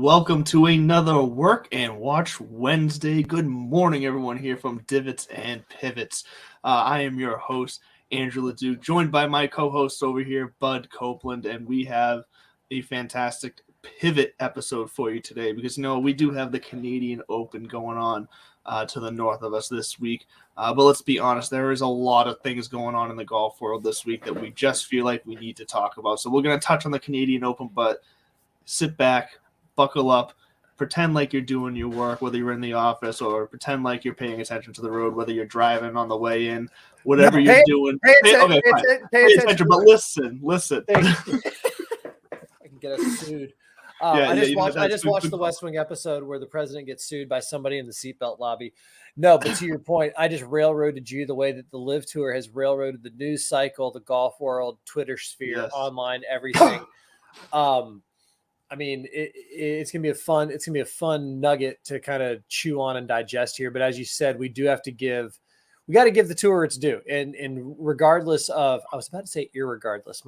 welcome to another Work and Watch Wednesday. Good morning, everyone here from Divots and Pivots. I am your host, Andrew LeDuc, joined by my co-host over here, Bud Copeland, and we have a fantastic pivot episode for you today because, we do have the Canadian Open going on to the north of us this week. But let's be honest, there is a lot of things going on in the golf world this week that we just feel like we need to talk about. So we're going to touch on the Canadian Open, but sit back, buckle up, pretend like you're doing your work, whether you're in the office, or pretend like you're paying attention to the road, whether you're driving on the way in, whatever you're doing. Pay attention, but listen. I can get us sued. I just watched the West Wing episode where the president gets sued by somebody in the seatbelt lobby. No, but to your point, I just railroaded you the way that the LIV Tour has railroaded the news cycle, the golf world, Twitter sphere, online, everything. I mean, it's gonna be a fun nugget to kind of chew on and digest here. But as you said, we got to give the tour its due, and regardless of, I was about to say irregardless,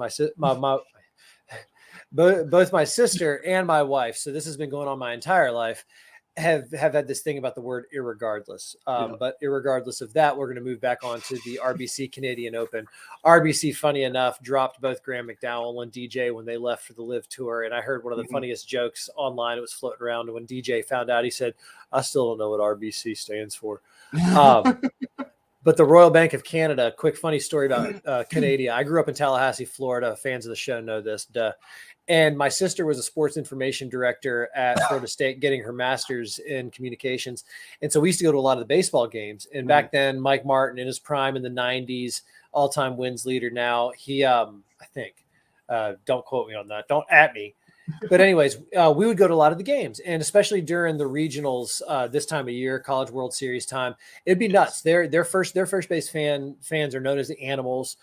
both my sister and my wife. So this has been going on my entire life. Have had this thing about the word irregardless. But irregardless of that, we're going to move back on to the RBC Canadian Open. RBC, funny enough, dropped both Graham McDowell and DJ when they left for the LIV Tour. And I heard one of the funniest jokes online. It was floating around when DJ found out. He said, "I still don't know what RBC stands for." But the Royal Bank of Canada, quick funny story about Canada. I grew up in Tallahassee, Florida. Fans of the show know this. And my sister was a sports information director at Florida State, getting her master's in communications. And so we used to go to a lot of the baseball games. And back then, Mike Martin, in his prime in the 90s, all-time wins leader now, he, I think, don't quote me on that. Don't at me. But anyways, we would go to a lot of the games, and especially during the regionals this time of year, College World Series time, it'd be nuts. Their first base fans are known as the Animals.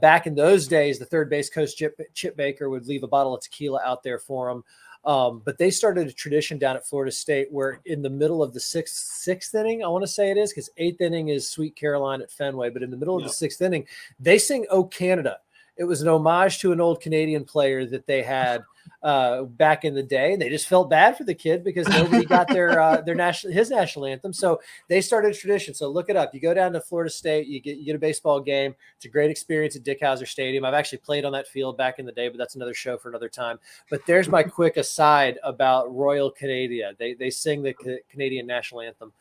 Back in those days, the third base coach Chip Baker would leave a bottle of tequila out there for them. But they started a tradition down at Florida State where in the middle of the sixth inning, I want to say it is, because eighth inning is Sweet Caroline at Fenway, but in the middle of the sixth inning, they sing "Oh Canada." It was an homage to an old Canadian player that they had back in the day. They just felt bad for the kid because nobody got his national anthem. So they started a tradition. So look it up. You go down to Florida State, you get a baseball game. It's a great experience at Dick Howser Stadium. I've actually played on that field back in the day, but that's another show for another time. But there's my quick aside about Royal Canada. They sing the Canadian national anthem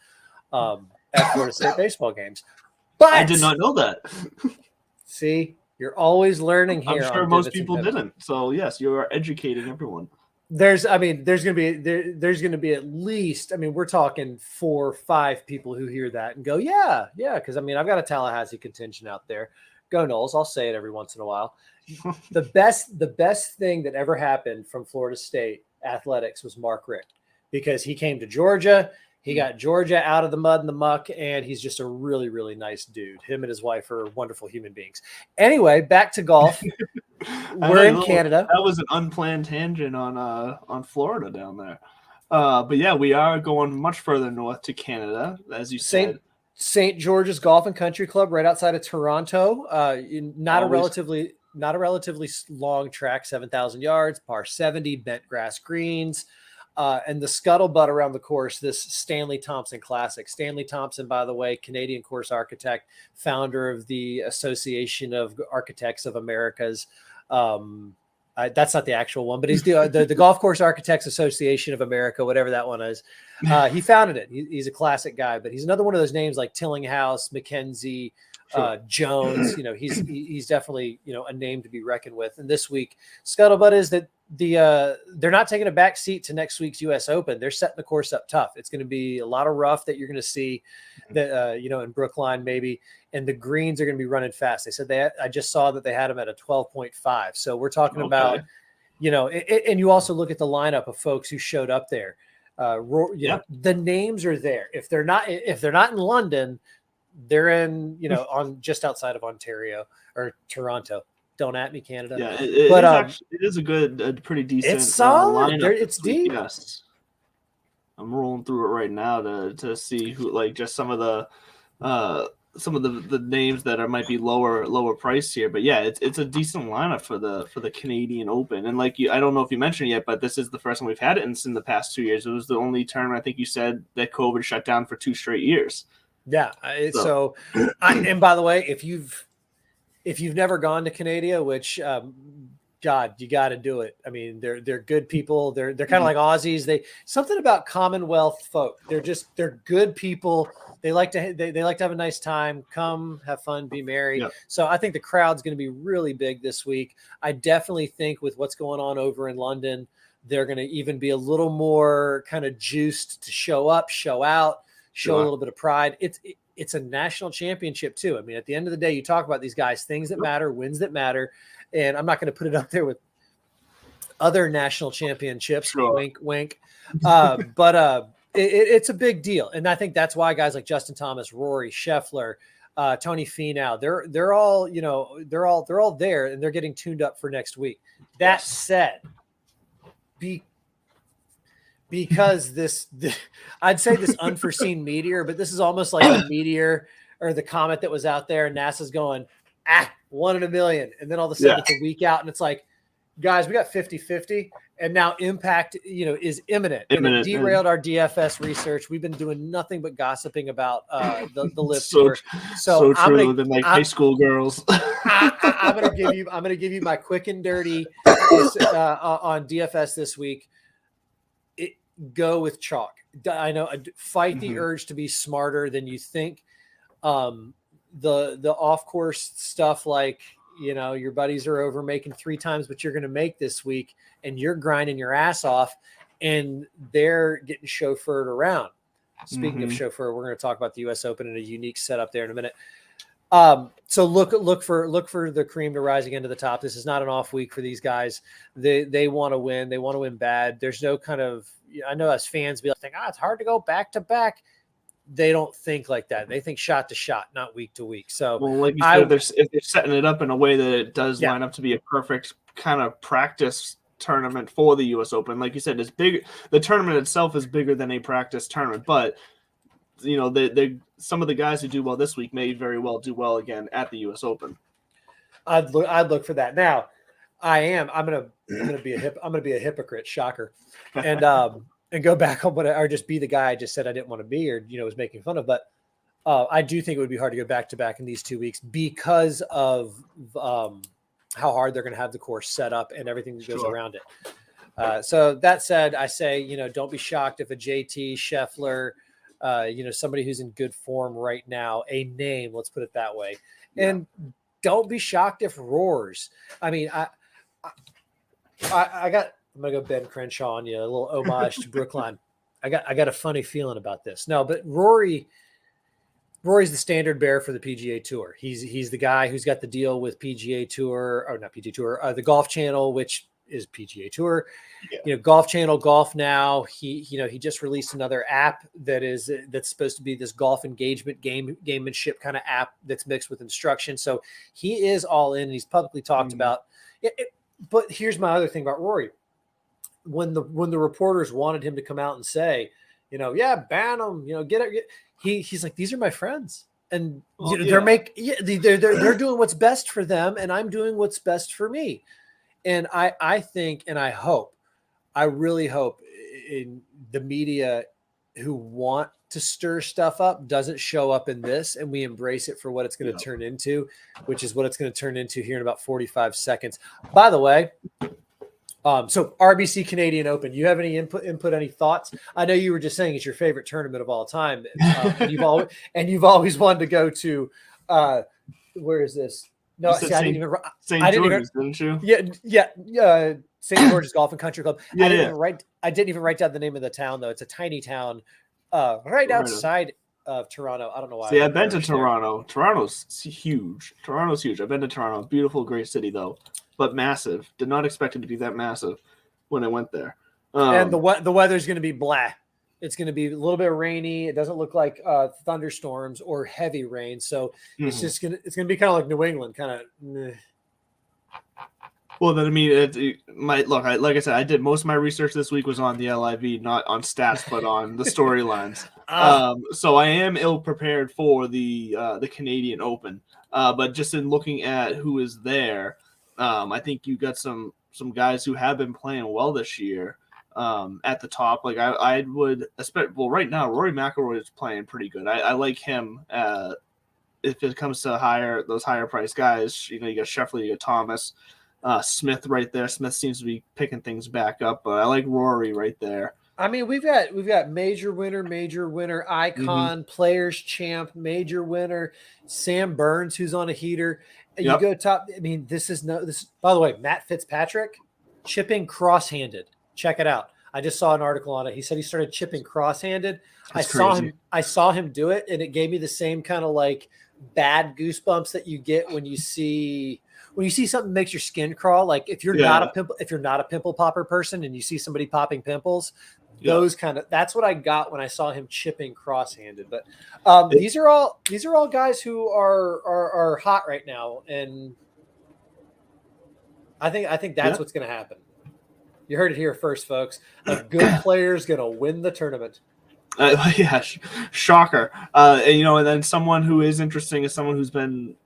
at Florida State baseball games. But I did not know that. See, you're always learning here. I'm sure most people didn't. So yes, you are educating everyone. There's going to be at least, we're talking 4 or 5 people who hear that and go, yeah. Because I've got a Tallahassee contingent out there. Go Noles. I'll say it every once in a while. The best thing that ever happened from Florida State athletics was Mark Richt, because he came to Georgia. He got Georgia out of the mud and the muck, and he's just a really, really nice dude. Him and his wife are wonderful human beings. Anyway, back to golf. We're in Canada. That was an unplanned tangent on Florida down there. But yeah, we are going much further north to Canada, as you said. St. George's Golf and Country Club, right outside of Toronto. Not a relatively long track, 7,000 yards, par 70, bent grass greens. And the scuttlebutt around the course, this Stanley Thompson Classic. Stanley Thompson, by the way, Canadian course architect, founder of the Association of Architects of Americas. That's not the actual one, but he's the Golf Course Architects Association of America, whatever that one is. He founded it. He's a classic guy, but he's another one of those names like Tillinghast, McKenzie, Jones. He's definitely a name to be reckoned with. And this week, scuttlebutt is that they're not taking a back seat to next week's U.S. Open. They're setting the course up tough. It's going to be a lot of rough that you're going to see that in Brookline maybe, and the greens are going to be running fast. They said I just saw that they had them at a 12.5. So we're talking about and you also look at the lineup of folks who showed up there. The names are there. If they're not in London, they're in on just outside of Ontario or Toronto. Don't at me, Canada. Yeah, it is a pretty decent. It's solid. Lineup. It's deep. Yes. I'm rolling through it right now to see who, like, just some of the some of the names that might be lower priced here, but yeah, it's a decent lineup for the Canadian Open. And like I don't know if you mentioned it yet, but this is the first time we've had it in the past 2 years. It was the only tournament I think you said that COVID shut down for 2 straight years. Yeah. And by the way, if you've never gone to Canada, which God, you got to do it. I mean, they're good people. They're kind of like Aussies. Something about Commonwealth folk. They're good people. They like to have a nice time. Come have fun, be merry. Yep. So I think the crowd's going to be really big this week. I definitely think with what's going on over in London, they're going to even be a little more kind of juiced to show up, show out, show a little bit of pride. It's a national championship too. I mean, at the end of the day, you talk about these guys, things that matter, wins that matter. And I'm not going to put it up there with other national championships, wink, wink. But it's a big deal. And I think that's why guys like Justin Thomas, Rory, Scheffler, Tony Finau, they're all, they're all there and they're getting tuned up for next week. That said, because I'd say this unforeseen meteor, but this is almost like the meteor or the comet that was out there and NASA's going, 1 in a million. And then all of a sudden it's a week out and it's like, guys, we got 50-50 and now impact, is imminent. And it derailed our DFS research. We've been doing nothing but gossiping about the LIV Tour. So true than like high school girls. I'm going to give you my quick and dirty on DFS this week. Go with chalk. I know. Fight the urge to be smarter than you think. The off course stuff, like your buddies are over making 3 times what you're going to make this week, and you're grinding your ass off, and they're getting chauffeured around. Speaking of chauffeur, we're going to talk about the U.S. Open and a unique setup there in a minute. So look for the cream to rise again to the top. This is not an off week for these guys. They want to win. They want to win bad. There's no kind of, I know as fans be like, it's hard to go back to back. They don't think like that. They think shot to shot, not week to week. So like you said, if they're setting it up in a way that it does line up to be a perfect kind of practice tournament for the U.S. Open, like you said, it's big. The tournament itself is bigger than a practice tournament, but some of the guys who do well this week may very well do well again at the U.S. Open. I'd look for that. Now, I'm gonna be a hypocrite, shocker, and go back on or just be the guy I just said I didn't want to be, or was making fun of. But I do think it would be hard to go back to back in these 2 weeks because of how hard they're going to have the course set up and everything that goes around it. So that said, I say don't be shocked if a JT Scheffler. Somebody who's in good form right now, a name, let's put it that way. Yeah. And don't be shocked if roars. I mean, I'm going to go Ben Crenshaw on you, a little homage to Brookline. I got a funny feeling about this. No, but Rory's the standard bearer for the PGA Tour. He's the guy who's got the deal with PGA Tour, or not PGA Tour, the Golf Channel, which is PGA Tour. Golf Channel, Golf Now. He just released another app that's supposed to be this golf engagement gamemanship kind of app that's mixed with instruction. So he is all in, and he's publicly talked about it. But here's my other thing about Rory. When the reporters wanted him to come out and say, ban him, get it. He's like, these are my friends. And they're doing what's best for them, and I'm doing what's best for me. And I think, and I really hope in the media who want to stir stuff up doesn't show up in this, and we embrace it for what it's going to turn into, which is what it's going to turn into here in about 45 seconds. By the way, so RBC Canadian Open, you have any input, any thoughts? I know you were just saying it's your favorite tournament of all time. And you've always wanted to go to, where is this? No, I didn't even. St. George's, didn't you? Yeah. St. George's Golf and Country Club. Yeah, I didn't even write down the name of the town though. It's a tiny town, right outside of Toronto. I don't know why. See, I've been to Toronto. Toronto's huge. I've been to Toronto. Beautiful, great city though, but massive. Did not expect it to be that massive when I went there. And the weather's going to be blah. It's going to be a little bit rainy. It doesn't look like thunderstorms or heavy rain. So it's just going to be kind of like New England, kind of. Well, then I mean, like I said, I did most of my research this week was on the LIV, not on stats, but on the storylines. So I am ill prepared for the Canadian Open. But just in looking at who is there, I think you got some guys who have been playing well this year. At the top, like I would expect. Well, right now Rory McIlroy is playing pretty good. I like him. If it comes to those higher price guys, you got Scheffler, you got Thomas. Smith right there. Smith seems to be picking things back up, but I like Rory right there. I mean, we've got major winner, icon, players champ, major winner, Sam Burns, who's on a heater. And you go top. I mean, this. By the way, Matt Fitzpatrick chipping cross-handed. Check it out. I just saw an article on it. He said he started chipping cross-handed. That's crazy. I saw him do it, and it gave me the same kind of like bad goosebumps that you get when you see something that makes your skin crawl. Like if you're not a pimple popper person and you see somebody popping pimples, that's what I got when I saw him chipping cross-handed. But these are all guys who are hot right now, and I think that's what's going to happen. You heard it here first, folks. A good player is going to win the tournament. Shocker. And then someone who is interesting is someone who's been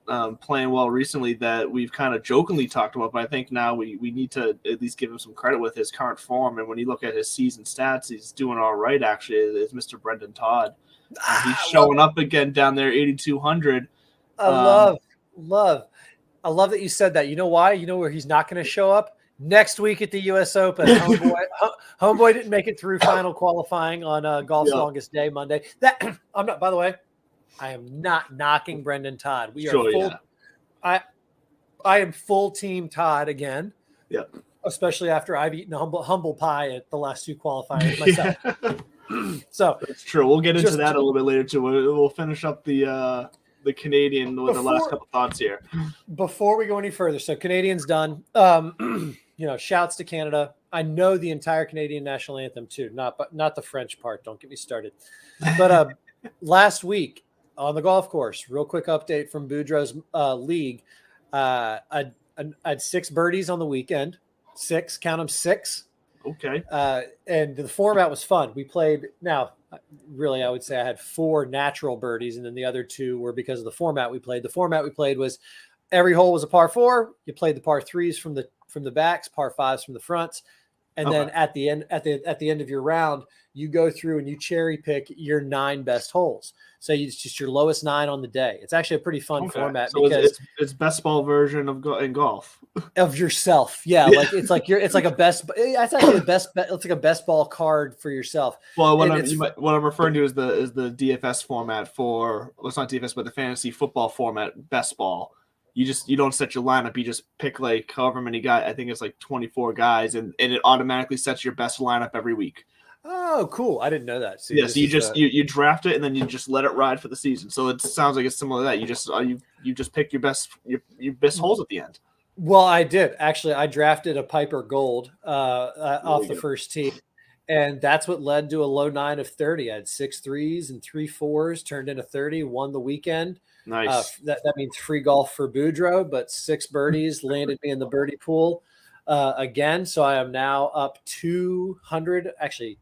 playing well recently that we've kind of jokingly talked about, but I think now we need to at least give him some credit with his current form. And when you look at his season stats, he's doing all right, actually, is Mr. Brendan Todd. He's showing up again down there, 8,200. I love that you said that. You know why? You know where he's not going to show up? Next week at the U.S. Open. Homeboy didn't make it through final qualifying on golf's longest day, Monday. I'm not. By the way, I am not knocking Brendan Todd. We are full. Yeah. I am full team Todd again. Yeah. Especially after I've eaten a humble pie at the last two qualifiers myself. So that's true. We'll get into that a little bit later too. We'll finish up the Canadian with the last couple thoughts here. Before we go any further, so Canadian's done. Shouts to Canada. I know the entire Canadian national anthem too, not the French part. Don't get me started. But last week on the golf course, real quick update from Boudreaux's league. I had 6 birdies on the weekend. 6, count them 6. Okay. And the format was fun. We played now. Really, I would say I had 4 natural birdies, and then the other 2 were because of the format we played. The format we played was every hole was a par 4. You played the par 3s from the backs, par 5s from the fronts, and then at the end of your round, you go through and you cherry pick your 9 best holes. So it's just your lowest 9 on the day. It's actually a pretty fun format because it's best ball version in golf of yourself. Yeah, like it's like a best. That's actually the best. It's like a best ball card for yourself. Well, what I'm referring to is the DFS format for. Well, it's not DFS, but the fantasy football format, best ball. You don't set your lineup. You just pick like however many guys. I think it's like 24 guys, and it automatically sets your best lineup every week. Oh, cool! I didn't know that. So you draft it and then you just let it ride for the season. So it sounds like it's similar to that. You just pick your best holes at the end. Well, I did actually. I drafted a Piper Gold off the first tee, and that's what led to a low 9 of 30. I had 6 3s and 3 4s, turned into 30. Won the weekend. Nice. That means free golf for Boudreaux, but 6 birdies landed me in the birdie pool again. So I am now up 200. Actually,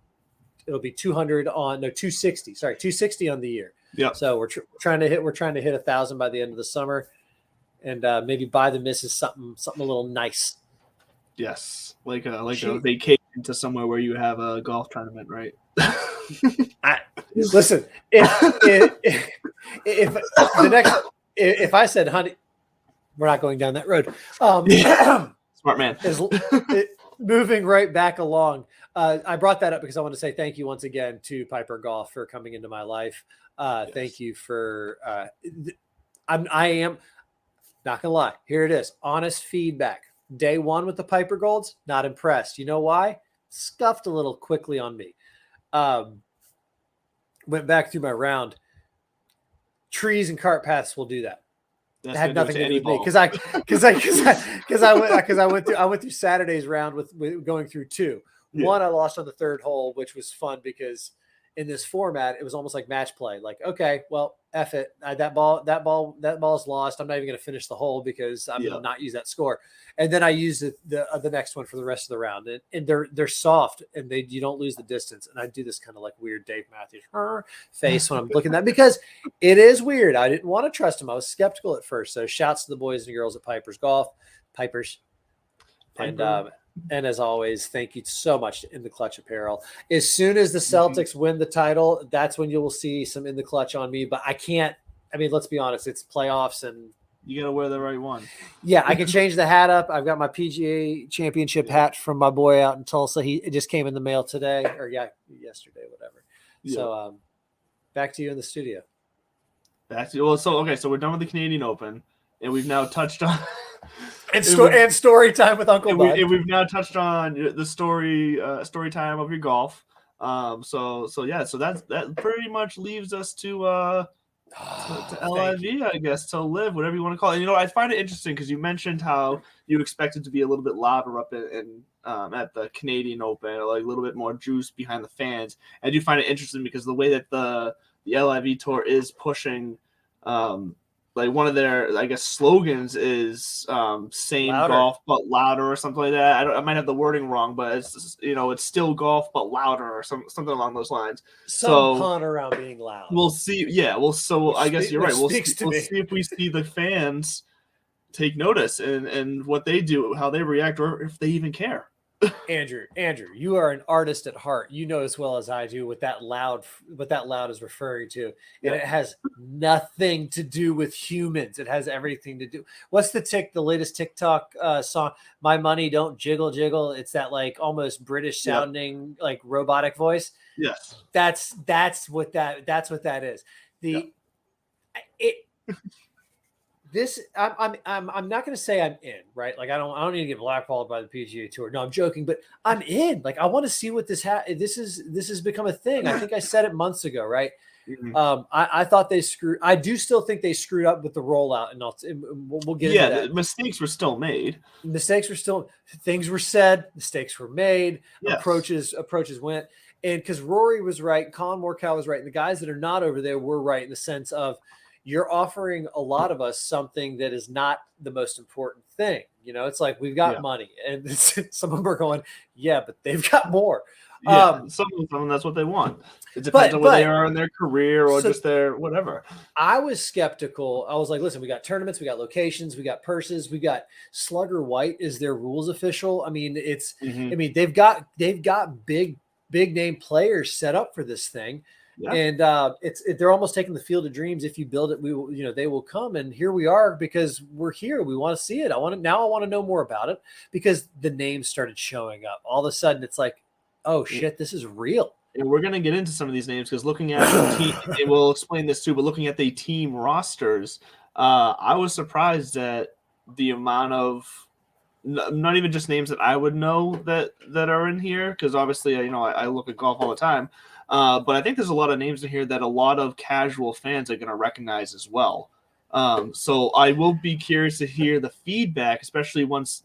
it'll be 260. Sorry, 260 on the year. Yeah. So we're trying to hit 1,000 by the end of the summer, and maybe buy the missus something a little nice. Yes, like a vacation to somewhere where you have a golf tournament, right? Listen, if I said, honey, we're not going down that road. Smart man. Moving right back along. I brought that up because I want to say thank you once again to Piper Golf for coming into my life. Yes. Thank you for. I am not gonna lie. Here it is. Honest feedback. Day 1 with the Piper Golds, not impressed. You know why? Scuffed a little quickly on me. Went back through my round. Trees and cart paths will do that. It had nothing to do with me because I went through Saturday's round with going through 2. Yeah. 1 I lost on the 3rd hole, which was fun because in this format, it was almost like match play. Like, okay, well, F it. That ball's lost. I'm not even going to finish the hole because I'm going to not use that score. And then I use the next one for the rest of the round. And they're soft, and you don't lose the distance. And I do this kind of like weird Dave Matthews face when I'm looking at that, because it is weird. I didn't want to trust him. I was skeptical at first. So shouts to the boys and girls at Pipers Golf. Pipers. And as always, thank you so much to In the Clutch apparel. As soon as the Celtics win the title, that's when you will see some In the Clutch on me. But I can't. I mean, let's be honest. It's playoffs, and you gotta wear the right one. Yeah, I can change the hat up. I've got my PGA Championship hat from my boy out in Tulsa. It just came in the mail today, or yesterday, whatever. Yeah. So, back to you in the studio. So we're done with the Canadian Open, and we've now touched on. And story time with Uncle Bud. We've now touched on the story time of your golf. So that pretty much leaves us to LIV, I guess, to LIV, whatever you want to call it. And, I find it interesting because you mentioned how you expected to be a little bit louder up in at the Canadian Open, or like a little bit more juice behind the fans. I do find it interesting because the way that the LIV Tour is pushing. Like one of their, I guess, slogans is same louder. Golf but louder, or something like that. I might have the wording wrong, but it's it's still golf but louder, or something along those lines. Pun around being loud. We'll see. Yeah. Well, so I guess you're right. We'll see if we see the fans take notice and what they do, how they react, or if they even care. Andrew, you are an artist at heart. You know as well as I do what that loud is referring to. And it has nothing to do with humans. It has everything to do. What's the latest TikTok song? My money don't jiggle jiggle. It's that like almost British sounding like robotic voice. Yes. That's what that is. I'm not going to say I'm in, right? Like I don't need to get blackballed by the PGA Tour. No, I'm joking, but I'm in. Like I want to see what this has become a thing. I think I said it months ago, right? Mm-hmm. I thought I do still think they screwed up with the rollout, and we'll get into that. Mistakes were still made. Things were said, mistakes were made, yes. approaches went. And because Rory was right, Colin Morikawa was right, and the guys that are not over there were right in the sense of, you're offering a lot of us something that is not the most important thing. It's like we've got money, and some of them are going, but they've got more. Some of them, that's what they want. It depends on where they are in their career or just their whatever. I was skeptical. I was like, listen, we got tournaments, we got locations, we got purses, we got Slugger White is their rules official. I mean, they've got big name players set up for this thing. Yeah. And they're almost taking the Field of Dreams. If you build it, we will, they will come. And here we are because we're here. We want to see it. I want to know more about it because the names started showing up. All of a sudden, it's like, oh shit, this is real. And we're going to get into some of these names because looking at the team, and we'll explain this too. But looking at the team rosters, I was surprised at the amount of. Not even just names that I would know that are in here because obviously I look at golf all the time. But I think there's a lot of names in here that a lot of casual fans are going to recognize as well. So I will be curious to hear the feedback, especially once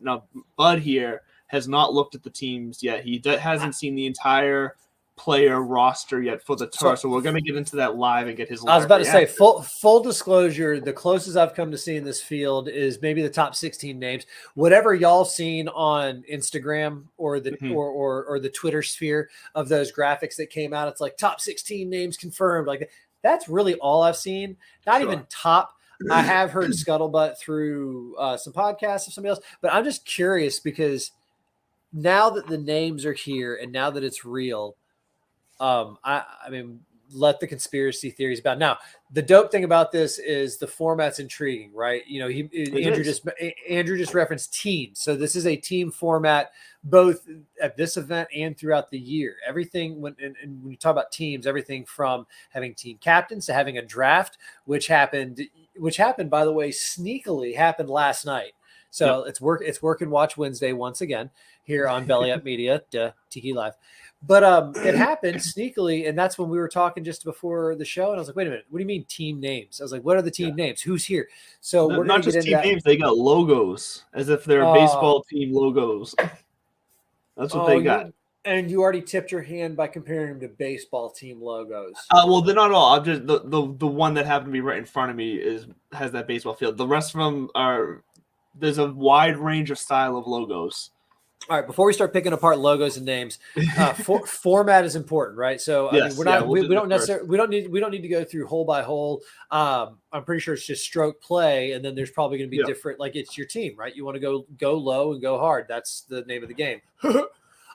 Bud here has not looked at the teams yet. He hasn't seen the entire player roster yet for the tour. So we're going to get into that live and get his live I was about reaction. To say, full disclosure, the closest I've come to seeing this field is maybe the top 16 names. Whatever y'all seen on Instagram or the or the Twitter sphere of those graphics that came out, it's like top 16 names confirmed. Like that's really all I've seen. Not even top. I have heard scuttlebutt through some podcasts of somebody else, but I'm just curious because now that the names are here and now that it's real, I mean, let the conspiracy theories about. Now, the dope thing about this is the format's intriguing, right? Andrew just referenced teams. So this is a team format, both at this event and throughout the year. Everything when you talk about teams, everything from having team captains to having a draft, which happened, by the way, sneakily happened last night. So it's work and watch Wednesday once again here on Belly Up Media, Tiki Live. But it happened sneakily, and that's when we were talking just before the show, and I was like, wait a minute, what do you mean team names? I was like, what are the team names? Who's here? So we're not just team names, they got logos, as if they're baseball team logos. That's what they got. And you already tipped your hand by comparing them to baseball team logos. Well, they're not all. I'm just the one that happened to be right in front of me has that baseball field. The rest of them there's a wide range of style of logos. All right, before we start picking apart logos and names, format is important, right? So I mean, we don't necessarily we don't need to go through hole by hole. I'm pretty sure it's just stroke play, and then there's probably going to be different. Like it's your team, right? You want to go low and go hard. That's the name of the game.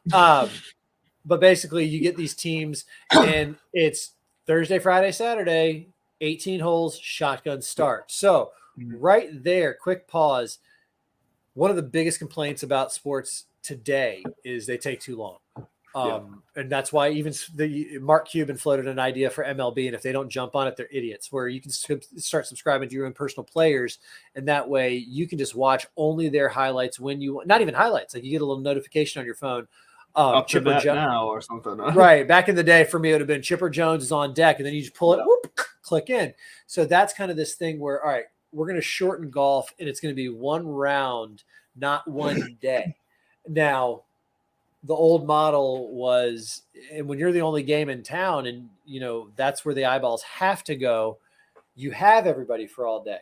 But basically, you get these teams, and it's Thursday, Friday, Saturday, 18 holes, shotgun start. So right there, quick pause. One of the biggest complaints about sports today is they take too long. And that's why even Mark Cuban floated an idea for MLB. And if they don't jump on it, they're idiots, where you can start subscribing to your own personal players. And that way you can just watch only their highlights when you want, not even highlights. Like you get a little notification on your phone. Chipper Jones now or something. Right. Back in the day for me, it would have been Chipper Jones is on deck and then you just pull it, whoop, click in. So that's kind of this thing where, all right, we're going to shorten golf and it's going to be one round, not one day. Now, the old model was, and when you're the only game in town and, you know, that's where the eyeballs have to go, you have everybody for all day.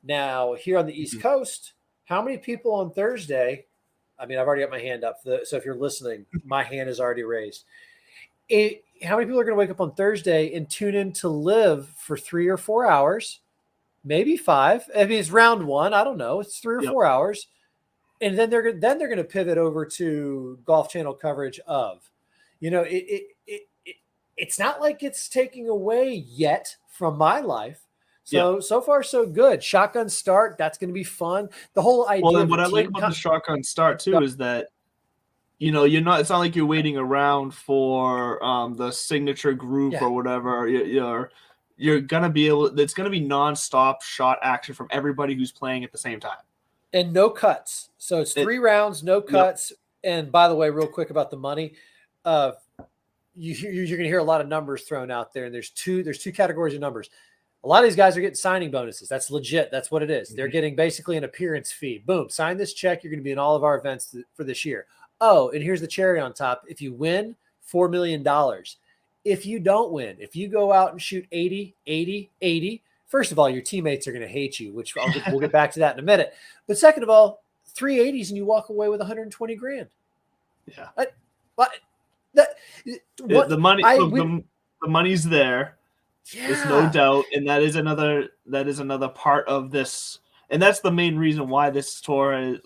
Now, here on the East Coast, how many people on Thursday? I mean, I've already got my hand up. So if you're listening, my hand is already raised. How many people are going to wake up on Thursday and tune in to LIV for 3 or 4 hours, maybe 5? I mean, it's round one. I don't know. It's 3 or 4 hours. And then they're going to pivot over to Golf Channel coverage of, you know, it's not like it's taking away yet from my life. So far so good. Shotgun start, that's going to be fun. The whole idea. Well, and what I like about the shotgun start too is that, you know, it's not like you're waiting around for the signature group or whatever. You're gonna be it's gonna be nonstop shot action from everybody who's playing at the same time. And no cuts. So it's 3 rounds, no cuts. And by the way, real quick about the money, you're going to hear a lot of numbers thrown out there. And there's two categories of numbers. A lot of these guys are getting signing bonuses. That's legit. That's what it is. They're getting basically an appearance fee. Boom, sign this check. You're going to be in all of our events for this year. Oh, and here's the cherry on top. If you win, $4 million. If you don't win, if you go out and shoot 80, 80, 80, first of all, your teammates are going to hate you, which we'll get back to that in a minute. But second of all, 380s and you walk away with 120 grand. Yeah. The money, the money's there. Yeah. There's no doubt, and that is another part of this, and that's the main reason why this tour.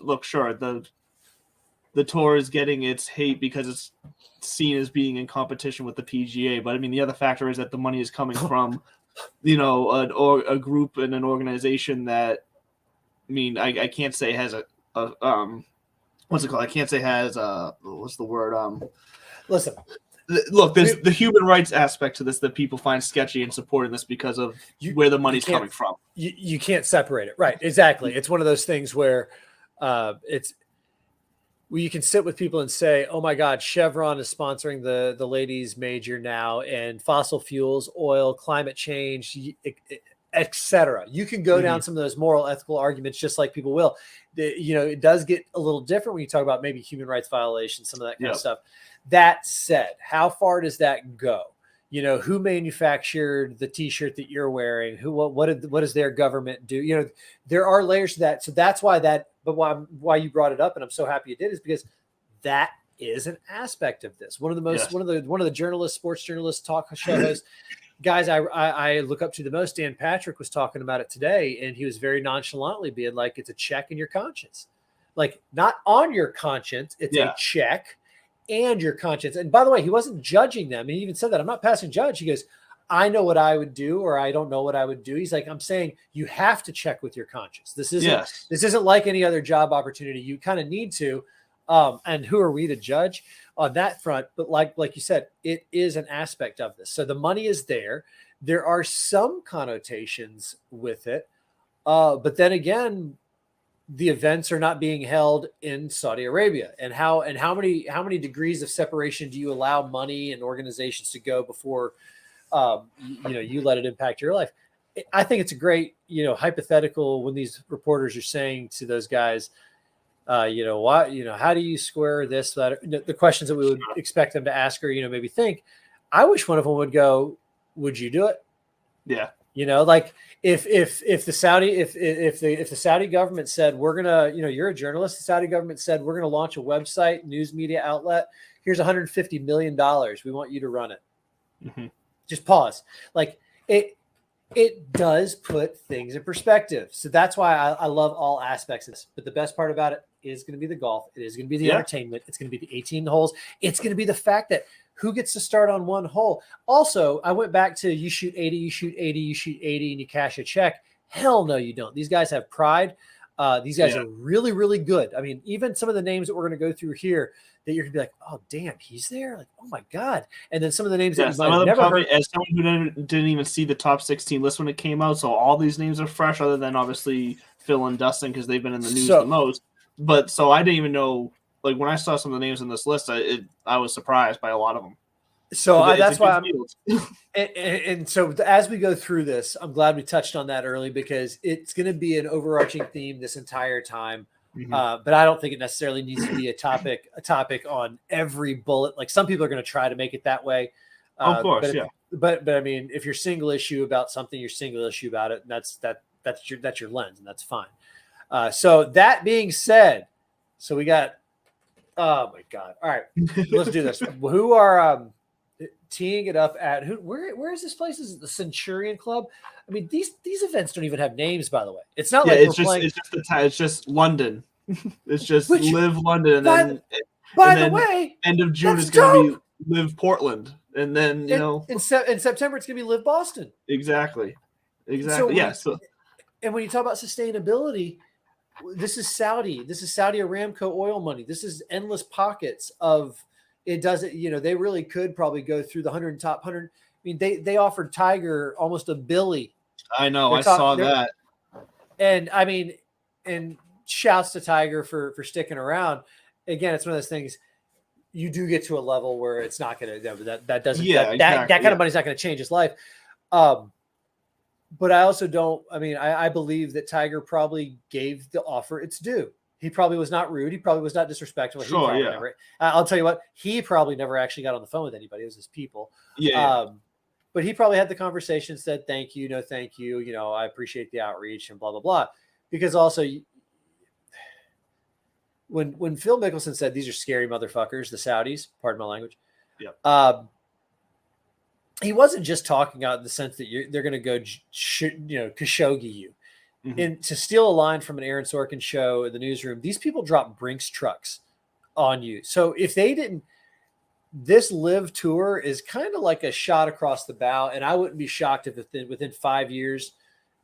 The tour is getting its hate because it's seen as being in competition with the PGA. But I mean, the other factor is that the money is coming from, you know, a group and an organization that, I mean, I can't say has a what's it called? I can't say has what's the word? Listen. Look, there's the human rights aspect to this that people find sketchy and supporting this because of where the money's coming from. You can't separate it. Right. Exactly. It's one of those things where you can sit with people and say, oh my God, Chevron is sponsoring the ladies major now, and fossil fuels, oil, climate change, etc. You can go down some of those moral, ethical arguments just like people will. You know, it does get a little different when you talk about maybe human rights violations, some of that kind of stuff. That said, how far does that go? You know, who manufactured the T-shirt that you're wearing? What does their government do? You know, there are layers to that. So that's why but why you brought it up, and I'm so happy you did, is because that is an aspect of this. One of the journalists, sports journalists, talk show hosts, guys I look up to the most. Dan Patrick was talking about it today, and he was very nonchalantly being like, it's a check in your conscience. Like, not on your conscience, it's a check and your conscience. And by the way, he wasn't judging them. He even said that, I'm not passing judge. He goes, I know what I would do, or I don't know what I would do. He's like, I'm saying you have to check with your conscience. This isn't like any other job opportunity. You kind of need to. And who are we to judge on that front? But like you said, it is an aspect of this. So the money is there. There are some connotations with it. But then again, the events are not being held in Saudi Arabia, and how many degrees of separation do you allow money and organizations to go before you let it impact your life? I think it's a great, hypothetical when these reporters are saying to those guys, What, how do you square this, that, the questions that we would expect them to ask her, maybe think. I wish one of them would go, would you do it? Yeah. Like if the Saudi government said, we're going to, you're a journalist, the Saudi government said, we're going to launch a website, news media outlet. Here's $150 million. We want you to run it. Mm-hmm. Just pause. Like it does put things in perspective. So that's why I love all aspects of this. But the best part about it is going to be the golf. It is going to be the entertainment. It's going to be the 18 holes. It's going to be the fact that who gets to start on one hole. Also, I went back to you shoot 80, you shoot 80, you shoot 80, and you cash a check. Hell no, you don't. These guys have pride. These guys are really, really good. I mean, even some of the names that we're going to go through here that you're going to be like, oh, damn, he's there? Like, oh, my God. And then some of the names that you might have never heard. As someone who didn't even see the top 16 list when it came out, so all these names are fresh other than obviously Phil and Dustin because they've been in the news the most. But so I didn't even know, like when I saw some of the names in this list, I was surprised by a lot of them. So that's why and so as we go through this, I'm glad we touched on that early because it's going to be an overarching theme this entire time. Mm-hmm. But I don't think it necessarily needs to be a topic on every bullet. Like some people are going to try to make it that way. Of course, but I mean, if you're single issue about something, you're single issue about it. And that's your lens, and that's fine. So that being said, so we got. Oh my God! All right, let's do this. Who are teeing it up at where is this place? Is it the Centurion Club? I mean, these events don't even have names, by the way. It's not like it's just London. It's just LIV London, and then way, end of June is going to be LIV Portland, and then in September it's going to be LIV Boston. Exactly. So and when you talk about sustainability, this is Saudi Aramco oil money. This is endless pockets of. It doesn't, they really could probably go through the top 100. I mean, they offered Tiger almost $1 billion. I know. I saw that. And I mean, and shouts to Tiger for sticking around. Again, it's one of those things. You do get to a level where it's not going to, that doesn't, that kind of money's not going to change his life. But I also don't, I believe that Tiger probably gave the offer its due. He probably was not rude. He probably was not disrespectful. I'll tell you what, he probably never actually got on the phone with anybody. It was his people. But he probably had the conversation, said, thank you. No, thank you. I appreciate the outreach and blah, blah, blah. Because also when Phil Mickelson said, these are scary motherfuckers, the Saudis, pardon my language. He wasn't just talking out in the sense that they're going to go, Khashoggi you. Mm-hmm. And to steal a line from an Aaron Sorkin show in the newsroom, these people drop Brinks trucks on you. So if they didn't, this LIV Tour is kind of like a shot across the bow. And I wouldn't be shocked if within 5 years,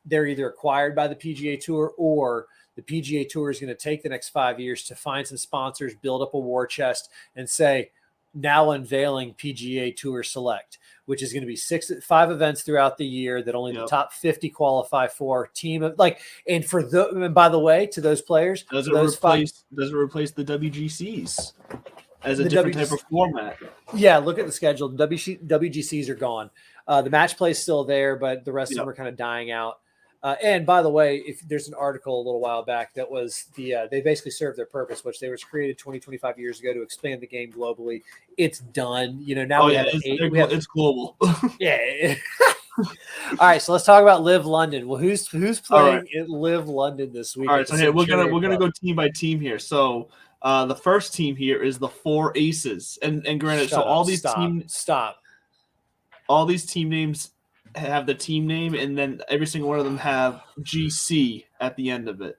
they're either acquired by the PGA Tour or the PGA Tour is going to take the next 5 years to find some sponsors, build up a war chest and say, now unveiling PGA Tour Select, which is going to be 5 events throughout the year that only the top 50 qualify for. Team of and for and by the way, to those players, does it replace the WGCs as a different type of format? Yeah, look at the schedule. WGCs are gone. The match play is still there, but the rest of them are kind of dying out. And by the way, if there's an article a little while back that was they basically served their purpose, which they was created 25 years ago to expand the game globally. It's done. Now it's global. Yeah. All right, so let's talk about LIV London. Well, who's playing at LIV London this week? All right, so we're gonna go team by team here. So the first team here is the Four Aces, and granted, all these team names have the team name, and then every single one of them have GC at the end of it.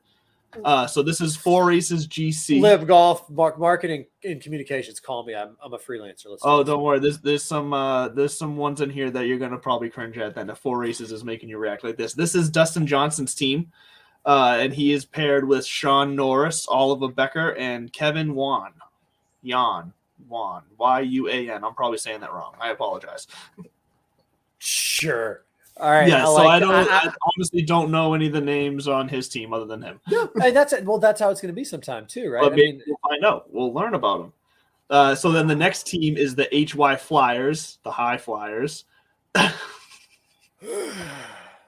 So this is Four Aces GC. LIV Golf marketing and communications. Call me. I'm a freelancer. Don't worry. There's some ones in here that you're gonna probably cringe at. Then the Four Aces is making you react like this. This is Dustin Johnson's team, and he is paired with Sean Norris, Oliver Becker, and Kevin Wan. Yuan. Y-U-A-N. I'm probably saying that wrong. I apologize. Sure. All right. Yeah. I honestly don't know any of the names on his team other than him. No, and that's it. Well, that's how it's going to be sometime too, right? But we'll find out. We'll learn about them. So then the next team is the HY Flyers, the High Flyers.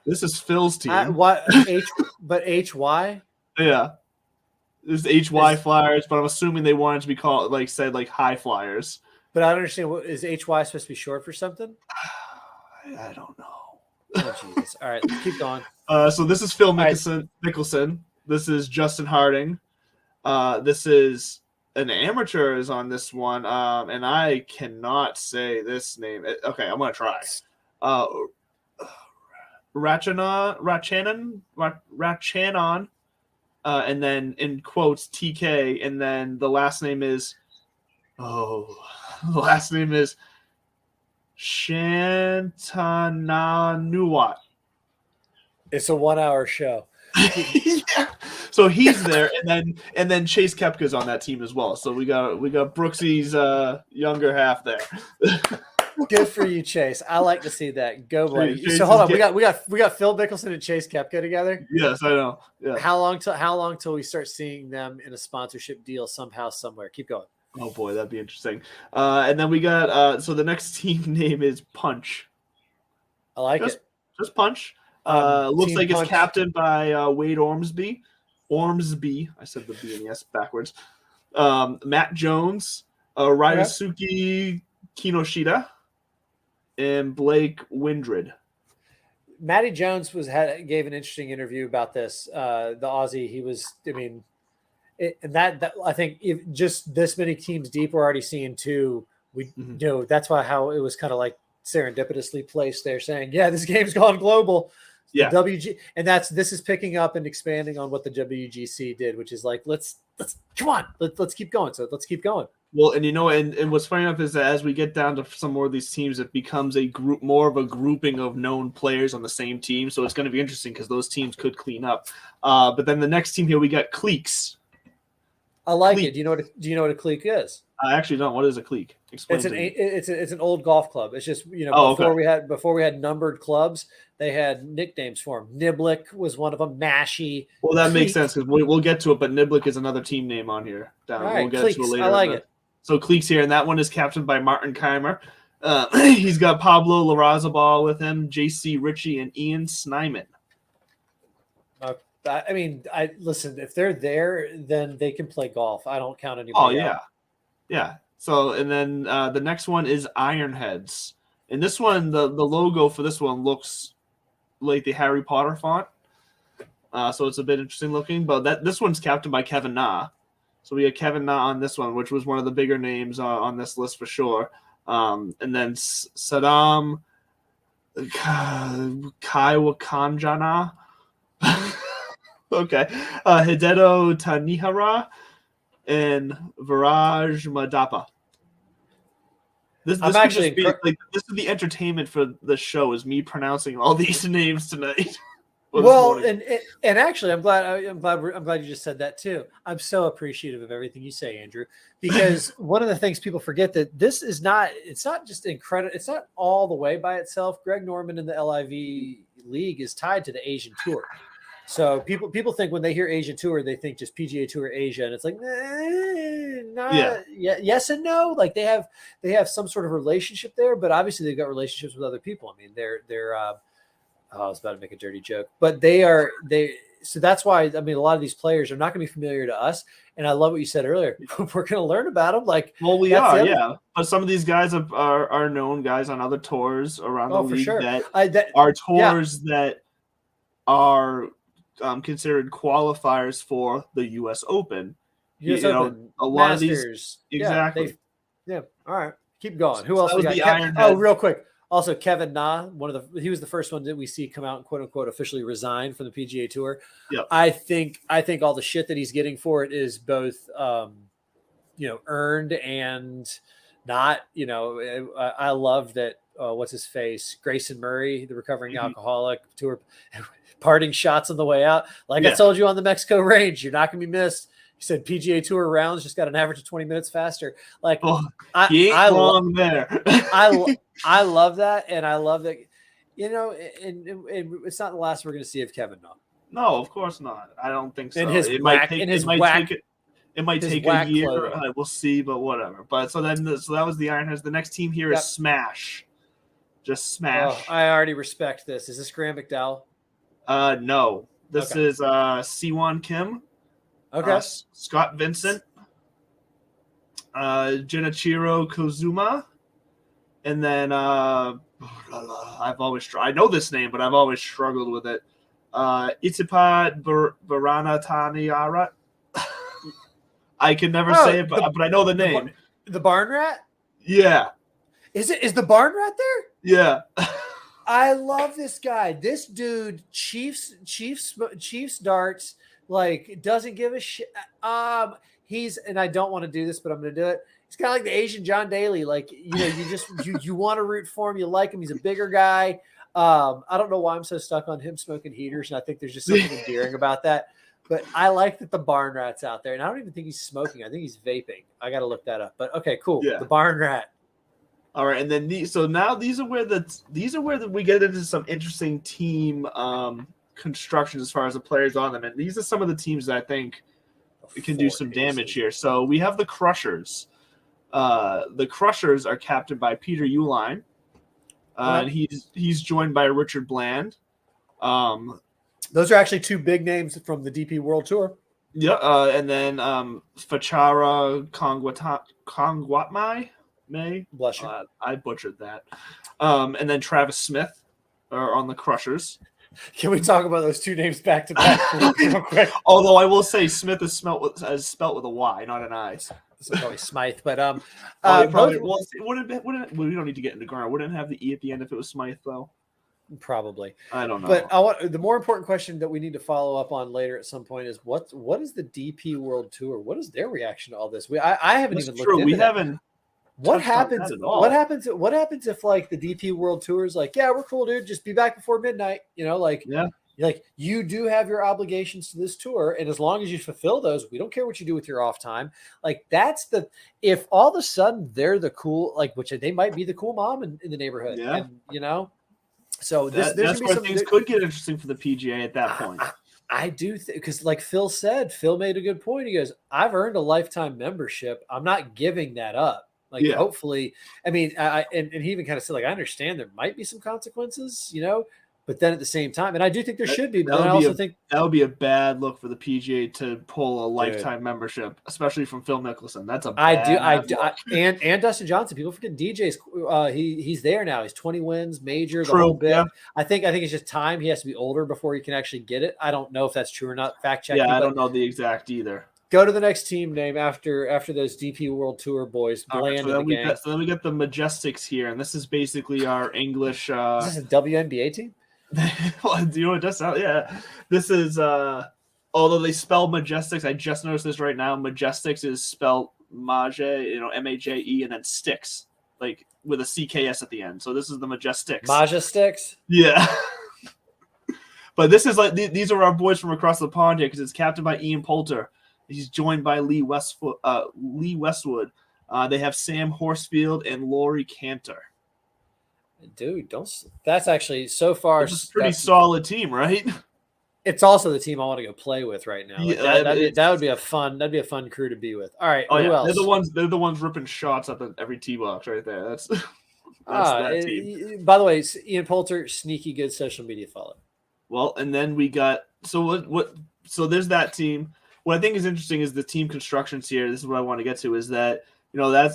This is Phil's team. But HY? Yeah. This is HY Flyers, but I'm assuming they wanted to be called said High Flyers. But I don't understand. What is HY supposed to be short for something? I don't know. Oh Jesus! All right, let's keep going. So this is Phil Right. Mickelson. This is Justin Harding. This is an amateur is on this one, and I cannot say this name. Okay, I'm gonna try. Ratchanon, and then in quotes TK, and then the last name is Shantananuwat. It's a 1 hour show. Yeah. So he's there, and then Chase Koepka's on that team as well. So we got Brooksy's younger half there. Good for you, Chase. I like to see that. Go, buddy. Chase So hold on. We got Phil Mickelson and Chase Koepka together. Yes, I know. Yeah. How long till we start seeing them in a sponsorship deal somehow, somewhere? Keep going. Oh boy, that'd be interesting. And then we got so the next team name is Punch. I like it. Just Punch. Looks like Punch. It's captained by Wade Ormsby. I said the B and the S backwards. Matt Jones, Ryusuke Kinoshita, and Blake Windred. Matty Jones gave an interesting interview about this. The Aussie, he was. I mean, that I think if just this many teams deep, we're already seeing two. That's how it was kind of like serendipitously placed there, saying, "Yeah, this game's gone global." Yeah, the WG, and this is picking up and expanding on what the WGC did, which is like, let's come on, let's keep going. So let's keep going. Well, and what's funny enough is that as we get down to some more of these teams, it becomes more of a grouping of known players on the same team. So it's going to be interesting because those teams could clean up. But then the next team here, we got cliques. I like it. Do you know what a clique is? I actually don't. What is a clique? Explain. It's an old golf club. It's just before we had numbered clubs, they had nicknames for them. Niblick was one of them. Mashy. Well, that makes sense because we'll get to it. But Niblick is another team name on here. We'll get to it later. I like it. So cliques here, and that one is captained by Martin Keimer. He's got Pablo Larrazabal with him, J.C. Ritchie, and Ian Snyman. I mean, listen. If they're there, then they can play golf. I don't count anybody. Oh yeah, yeah. So and then the next one is Ironheads, and this one the logo for this one looks like the Harry Potter font. So it's a bit interesting looking, but this one's captained by Kevin Na. So we had Kevin Na on this one, which was one of the bigger names on this list for sure. And then Saddam Kaiwakanjana. Okay. Hideto Tanihara and Viraj Madapa. This is the entertainment for the show is me pronouncing all these names tonight. Well, and actually, I'm glad you just said that too. I'm so appreciative of everything you say, Andrew, because one of the things people forget that it's not just incredible. It's not all the way by itself. Greg Norman in the LIV league is tied to the Asian Tour. So people think when they hear Asian Tour, they think just PGA Tour Asia, and it's like, yes and no. Like they have some sort of relationship there, but obviously they've got relationships with other people. I mean, they're I was about to make a dirty joke, but so that's why, I mean, a lot of these players are not going to be familiar to us. And I love what you said earlier. We're going to learn about them. We are, yeah. But some of these guys are known guys on other tours around the league that are tours that are considered qualifiers for the U.S. Open. Open, a lot Masters, of these, exactly. All right, keep going. Who else? Was the Ironhead. Real quick. Also, Kevin Na, he was the first one that we see come out and quote unquote officially resign from the PGA Tour. Yep. I think all the shit that he's getting for it is both, earned and not. I love that. What's his face? Grayson Murray, the recovering alcoholic, tour parting shots on the way out. I told you on the Mexico range, you're not going to be missed. He said PGA Tour rounds just got an average of 20 minutes faster. I love there. I love that, and I love that. And it's not the last we're going to see of Kevin Na. No, of course not. I don't think so. It might take a year. We'll see, but whatever. But so that was the Ironheads. The next team here is Smash. Just Smash. Oh, I already respect this. Is this Graham McDowell? No. This is Siwon Kim. Okay. Scott Vincent, Genichiro Kozuma, and then I know this name, but I've always struggled with it. Itipat Baranataniara. I can never say it, but I know the name. The Barn Rat? Yeah. Is the Barn Rat there? Yeah. I love this guy. This dude, Chiefs darts, like doesn't give a shit. He's, and I don't want to do this, but I'm going to do it. He's kind of like the Asian John Daly. Like, you want to root for him. You like him. He's a bigger guy. I don't know why I'm so stuck on him smoking heaters. And I think there's just something endearing about that. But I like that the Barn Rat's out there. And I don't even think he's smoking. I think he's vaping. I got to look that up. But okay, cool. Yeah. The Barn Rat. All right, and then these are where we get into some interesting team constructions as far as the players on them, and these are some of the teams that I think can do some damage here. So we have the Crushers. The Crushers are captained by Peter Uihlein, and he's joined by Richard Bland. Those are actually two big names from the DP World Tour. Yeah, and then Fachara Kongwatmai. Bless you. I butchered that. And then Travis Smith are on the Crushers. Can we talk about those two names back to back real quick? Although I will say Smith is spelt with a Y, not an I. So probably Smythe, but probably, we don't need to get into grammar. Wouldn't it have the E at the end if it was Smythe though? Probably. I don't know. But the more important question that we need to follow up on later at some point is what is the DP World Tour? What is their reaction to all this? I haven't even looked into that. What happens? What happens if like the DP World Tour is like, yeah, we're cool, dude. Just be back before midnight. Like you do have your obligations to this tour, and as long as you fulfill those, we don't care what you do with your off time. Like if all of a sudden they're the cool, like which they might be the cool mom in the neighborhood, and so that's where things could get interesting for the PGA at that point. I do because like Phil made a good point. He goes, I've earned a lifetime membership. I'm not giving that up. Hopefully, I mean, and he even kind of said, like, I understand there might be some consequences, but then at the same time, and I do think there should be, but I also think that would be a bad look for the PGA to pull a lifetime membership, especially from Phil Mickelson. That's a bad look. And Dustin Johnson. People forget DJ's. He's there now. He's 20 wins, major, the True, whole bit. Yeah. I think it's just time. He has to be older before he can actually get it. I don't know if that's true or not. Fact check. Yeah, I don't know the exact either. Go to the next team name after those DP World Tour boys. Bland so then we get the Majestics here, and this is basically our English. Is this a WNBA team? Well, do you know what it does sound? Yeah, this is. Although they spell Majestics, I just noticed this right now. Majestics is spelled Maje, Maje, and then sticks, like with a CKS at the end. So this is the Majestics. Majestics. Yeah. But this is like these are our boys from across the pond here because it's captained by Ian Poulter. He's joined by Lee Westwood. They have Sam Horsfield and Laurie Cantor. Dude, that's actually so far. It's a pretty solid team, right? It's also the team I want to go play with right now. Like Yeah, that would be a fun crew to be with. All right. Oh, who else? They're the ones ripping shots up at every tee box right there. That's that team. By the way, Ian Poulter, sneaky good social media follow. Well, and then we got so there's that team. What I think is interesting is the team constructions here. This is what I want to get to is that,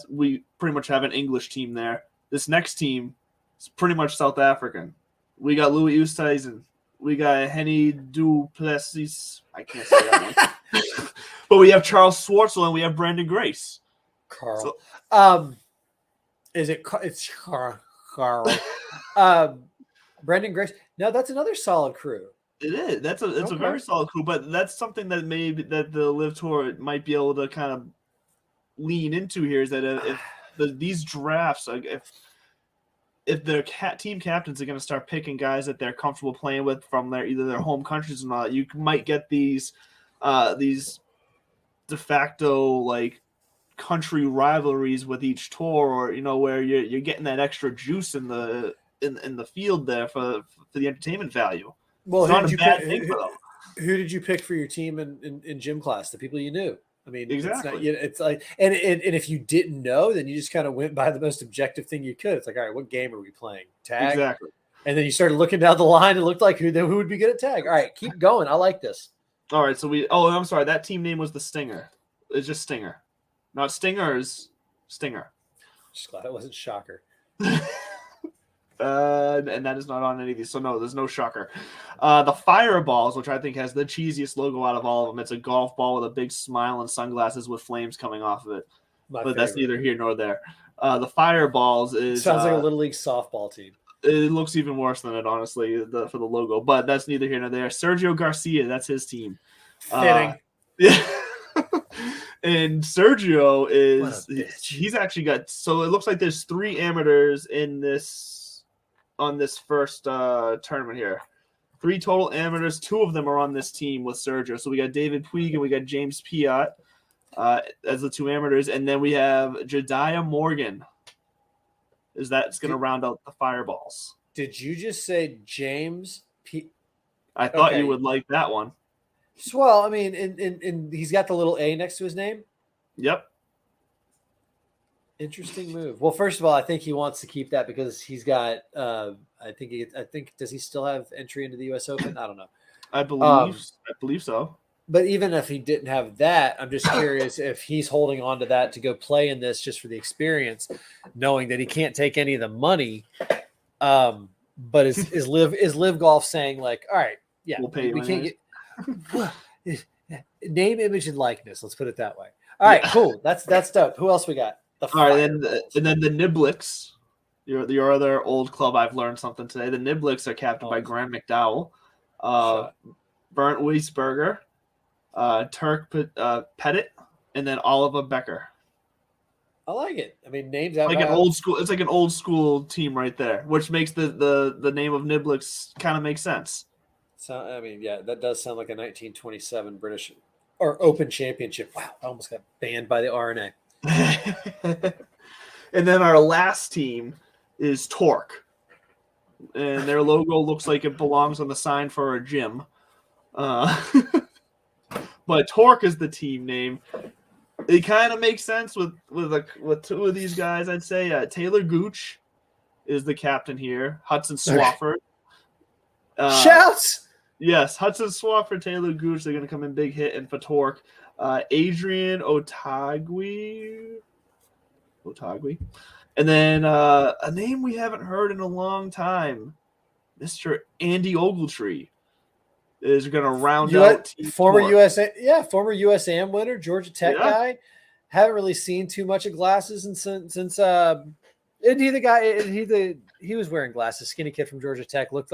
we pretty much have an English team there. This next team is pretty much South African. We got Louis Oosthuizen. We got Henny Du Plessis. I can't say that one. But we have Charles Schwartzel and we have Brandon Grace. Carl. It's Carl. Brendan Grace. No, that's another solid crew. It is. That's a very solid crew, but that's something that maybe that the LIV Tour might be able to kind of lean into here is that if these drafts, like if their team captains are going to start picking guys that they're comfortable playing with from either their home countries or not, you might get these de facto like country rivalries with each tour, or where you're getting that extra juice in the field there for the entertainment value. Well, it's not a bad thing for them. Who did you pick for your team in gym class? The people you knew. I mean, exactly. It's like, and if you didn't know, then you just kind of went by the most objective thing you could. It's like, all right, what game are we playing? Tag. Exactly. And then you started looking down the line and looked like who would be good at tag. All right, keep going. I like this. All right, so I'm sorry. That team name was the Stinger. It's just Stinger, not Stingers. Stinger. Just glad it wasn't Shocker. And that is not on any of these. So no, there's no Shocker. The Fireballs, which I think has the cheesiest logo out of all of them. It's a golf ball with a big smile and sunglasses with flames coming off of it. That's neither here nor there. The Fireballs sounds like a little league softball team. It looks even worse than it, honestly, for the logo. But that's neither here nor there. Sergio Garcia, that's his team. Fitting. Yeah. And Sergio he's actually got, so it looks like there's 3 amateurs on this first tournament here. 3 total amateurs. 2 of them are on this team with Sergio. So we got David Puig and we got James Piot as the 2 amateurs. And then we have Jediah Morgan. That's going to round out the Fireballs. Did you just say James P? I thought you would like that one. Well, I mean, and he's got the little A next to his name. Yep. Interesting move. Well, first of all, I think he wants to keep that because he's got. I think does he still have entry into the U.S. Open? I don't know. I believe so. But even if he didn't have that, I'm just curious if he's holding on to that to go play in this just for the experience, knowing that he can't take any of the money. But is Live Golf saying like, all right, yeah, we'll pay we can't get name, image, and likeness. Let's put it that way. All right, cool. That's dope. Who else we got? All right, and then the Niblets, your other old club. I've learned something today. The Niblets are captained by Graham McDowell, Bernd Wiesberger, Turk Pettit, and then Oliver Becker. I like it. I mean, names out like an old school. It's like an old school team right there, which makes the name of Niblets kind of make sense. So I mean, yeah, that does sound like a 1927 British or Open Championship. Wow, I almost got banned by the RNA. And then our last team is Torque, and their logo looks like it belongs on the sign for a gym. But Torque is the team name. It kind of makes sense with 2 of these guys, I'd say. Taylor Gooch is the captain here. Hudson Swafford. Shouts! Yes, Hudson Swafford, Taylor Gooch. They're going to come in big hit. And for Torque, Adrian Otagui. And then a name we haven't heard in a long time, Mr. Andy Ogletree, is going to round out former USAM winner, Georgia Tech guy. Haven't really seen too much of glasses since isn't he the guy? He was wearing glasses. Skinny kid from Georgia Tech looked.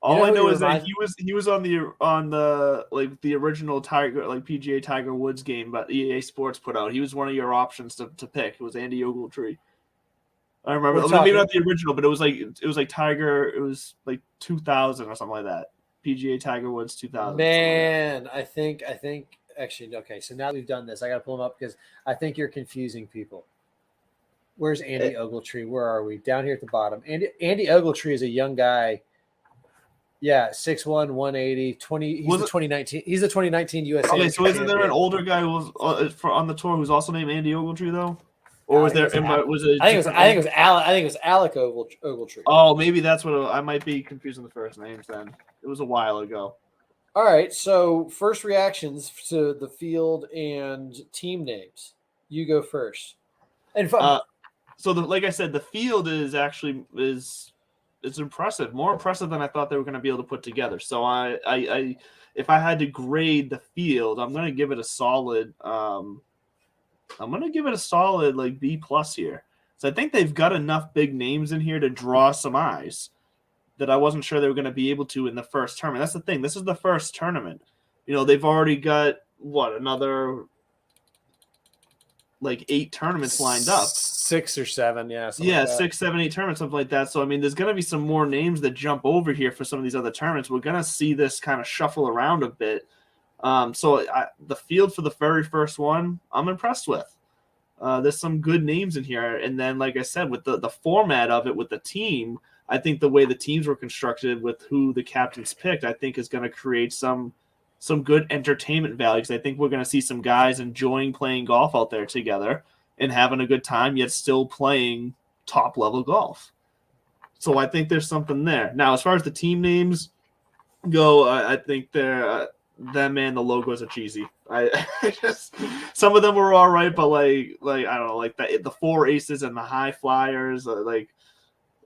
All I know is that he was on the like the original PGA Tiger Woods game, but EA Sports put out. He was one of your options to pick. It was Andy Ogletree. I remember. Maybe not the original, but it was like Tiger. It was like 2000 or something like that. PGA Tiger Woods 2000. Man, I think actually okay. So now we've done this, I got to pull him up because I think you're confusing people. Where's Andy Ogletree? Where are we? Down here at the bottom. Andy Ogletree is a young guy. Yeah, 6'1", 180, 20. He's the 2019. He's the 2019 USA. Okay, so isn't there an older guy who was on the tour who's also named Andy Ogletree though? Or was there? I think it was Alec Ogletree. Oh, maybe that's what I might be confusing the first names. Then it was a while ago. All right, so first reactions to the field and team names. You go first. And like I said, the field is it's impressive, more impressive than I thought they were going to be able to put together. So I if I had to grade the field, I'm going to give it a solid. I'm going to give it a solid like B+ here. So I think they've got enough big names in here to draw some eyes that I wasn't sure they were going to be able to in the first tournament. That's the thing. This is the first tournament. They've already got another like 8 tournaments lined up. 6 or 7, yeah. Yeah, 6, 7, 8 tournaments, something like that. So, I mean, there's going to be some more names that jump over here for some of these other tournaments. We're going to see this kind of shuffle around a bit. The field for the very first one, I'm impressed with. There's some good names in here. And then, like I said, with the format of it, with the team, I think the way the teams were constructed with who the captains picked, I think is going to create some good entertainment value. Because I think we're going to see some guys enjoying playing golf out there together and having a good time, yet still playing top-level golf. So I think there's something there. Now, as far as the team names go, I think they're them and the logos are cheesy. I just some of them were all right, but like I don't know, like the four aces and the high flyers,